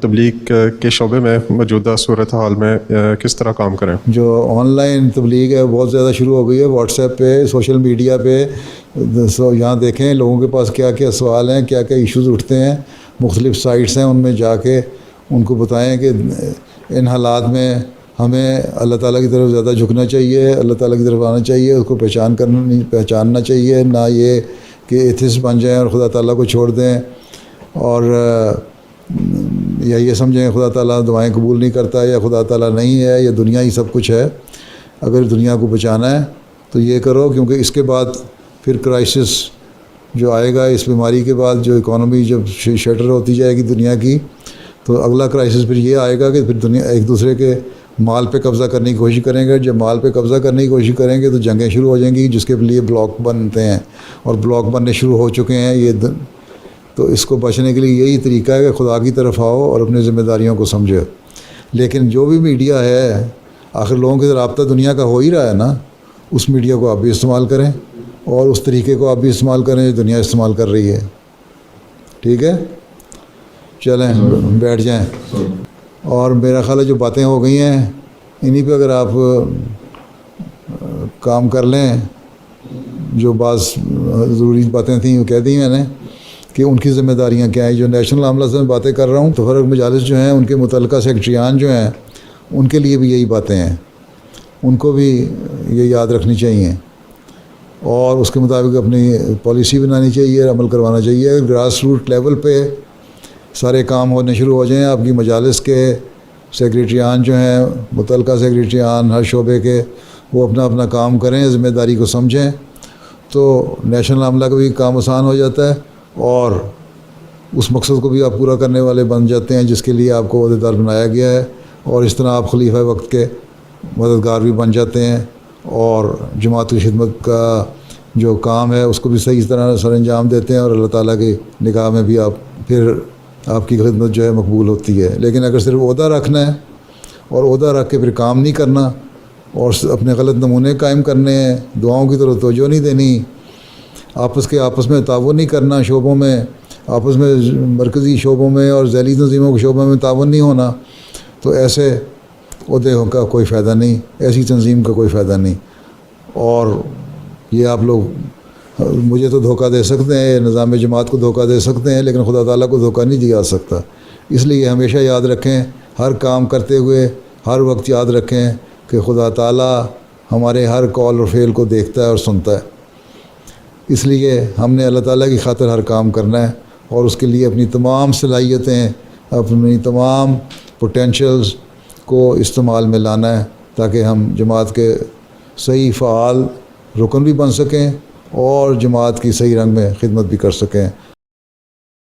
تبلیغ کے شعبے میں موجودہ صورتحال میں کس طرح کام کریں؟ جو آن لائن تبلیغ ہے بہت زیادہ شروع ہو گئی ہے، واٹس ایپ پہ، سوشل میڈیا پہ. یہاں دیکھیں لوگوں کے پاس کیا کیا سوال ہیں، کیا کیا ایشوز اٹھتے ہیں. مختلف سائٹس ہیں، ان میں جا کے ان کو بتائیں کہ ان حالات میں ہمیں اللہ تعالیٰ کی طرف زیادہ جھکنا چاہیے، اللہ تعالیٰ کی طرف آنا چاہیے، اس کو پہچاننا چاہیے، نہ یہ کہ ایتھسٹ بن جائیں اور خدا تعالیٰ کو چھوڑ دیں اور یا یہ سمجھیں خدا تعالیٰ دعائیں قبول نہیں کرتا یا خدا تعالیٰ نہیں ہے یا دنیا ہی سب کچھ ہے. اگر دنیا کو بچانا ہے تو یہ کرو، کیونکہ اس کے بعد پھر کرائسس جو آئے گا، اس بیماری کے بعد جو اکانومی جب شٹر ہوتی جائے گی دنیا کی، تو اگلا کرائسس پھر یہ آئے گا کہ پھر دنیا ایک دوسرے کے مال پہ قبضہ کرنے کی کوشش کریں گے. جب مال پہ قبضہ کرنے کی کوشش کریں گے تو جنگیں شروع ہو جائیں گی، جس کے لیے بلاک بنتے ہیں اور بلاک بننے شروع ہو چکے ہیں یہ. تو اس کو بچنے کے لیے یہی طریقہ ہے کہ خدا کی طرف آؤ اور اپنی ذمہ داریوں کو سمجھو. لیکن جو بھی میڈیا ہے، آخر لوگوں کے رابطہ دنیا کا ہو ہی رہا ہے نا، اس میڈیا کو آپ بھی استعمال کریں اور اس طریقے کو آپ بھی استعمال کریں جو دنیا استعمال کر رہی ہے. ٹھیک ہے، چلیں بیٹھ جائیں. اور میرا خیال ہے جو باتیں ہو گئی ہیں انہی پہ اگر آپ کام کر لیں، جو بعض ضروری باتیں تھیں وہ کہہ دی میں نے کہ ان کی ذمہ داریاں کیا ہیں. جو نیشنل عاملہ سے میں باتیں کر رہا ہوں، تفرق مجالس جو ہیں ان کے متعلقہ سیکریٹریان جو ہیں ان کے لیے بھی یہی باتیں ہیں، ان کو بھی یہ یاد رکھنی چاہیے اور اس کے مطابق اپنی پالیسی بنانی چاہیے، عمل کروانا چاہیے. اگر گراس روٹ لیول پہ سارے کام ہونے شروع ہو جائیں، آپ کی مجالس کے سیکریٹریان جو ہیں، متعلقہ سیکریٹریان ہر شعبے کے، وہ اپنا اپنا کام کریں، ذمہ داری کو سمجھیں، تو نیشنل عاملہ کا بھی کام آسان ہو جاتا ہے اور اس مقصد کو بھی آپ پورا کرنے والے بن جاتے ہیں جس کے لیے آپ کو عہدیدار بنایا گیا ہے. اور اس طرح آپ خلیفہ وقت کے مددگار بھی بن جاتے ہیں اور جماعت کی خدمت کا جو کام ہے اس کو بھی صحیح طرح سر انجام دیتے ہیں اور اللہ تعالیٰ کی نگاہ میں بھی آپ کی خدمت جو ہے مقبول ہوتی ہے. لیکن اگر صرف عہدہ رکھنا ہے اور عہدہ رکھ کے پھر کام نہیں کرنا اور اپنے غلط نمونے قائم کرنے ہیں، دعاؤں کی طرف توجہ نہیں دینی، آپس میں تعاون نہیں کرنا، شعبوں میں آپس میں مرکزی شعبوں میں اور ذیلی تنظیموں کے شعبوں میں تعاون نہیں ہونا، تو ایسے عہدے کا کوئی فائدہ نہیں، ایسی تنظیم کا کوئی فائدہ نہیں. اور یہ آپ لوگ مجھے تو دھوکہ دے سکتے ہیں، نظام جماعت کو دھوکہ دے سکتے ہیں، لیکن خدا تعالیٰ کو دھوکہ نہیں دیا سکتا. اس لیے ہمیشہ یاد رکھیں، ہر کام کرتے ہوئے ہر وقت یاد رکھیں کہ خدا تعالیٰ ہمارے ہر قول اور فعل کو دیکھتا ہے اور سنتا ہے. اس لیے ہم نے اللہ تعالیٰ کی خاطر ہر کام کرنا ہے اور اس کے لیے اپنی تمام صلاحیتیں، اپنی تمام پوٹینشلز کو استعمال میں لانا ہے تاکہ ہم جماعت کے صحیح فعال رکن بھی بن سکیں اور جماعت کی صحیح رنگ میں خدمت بھی کر سکیں.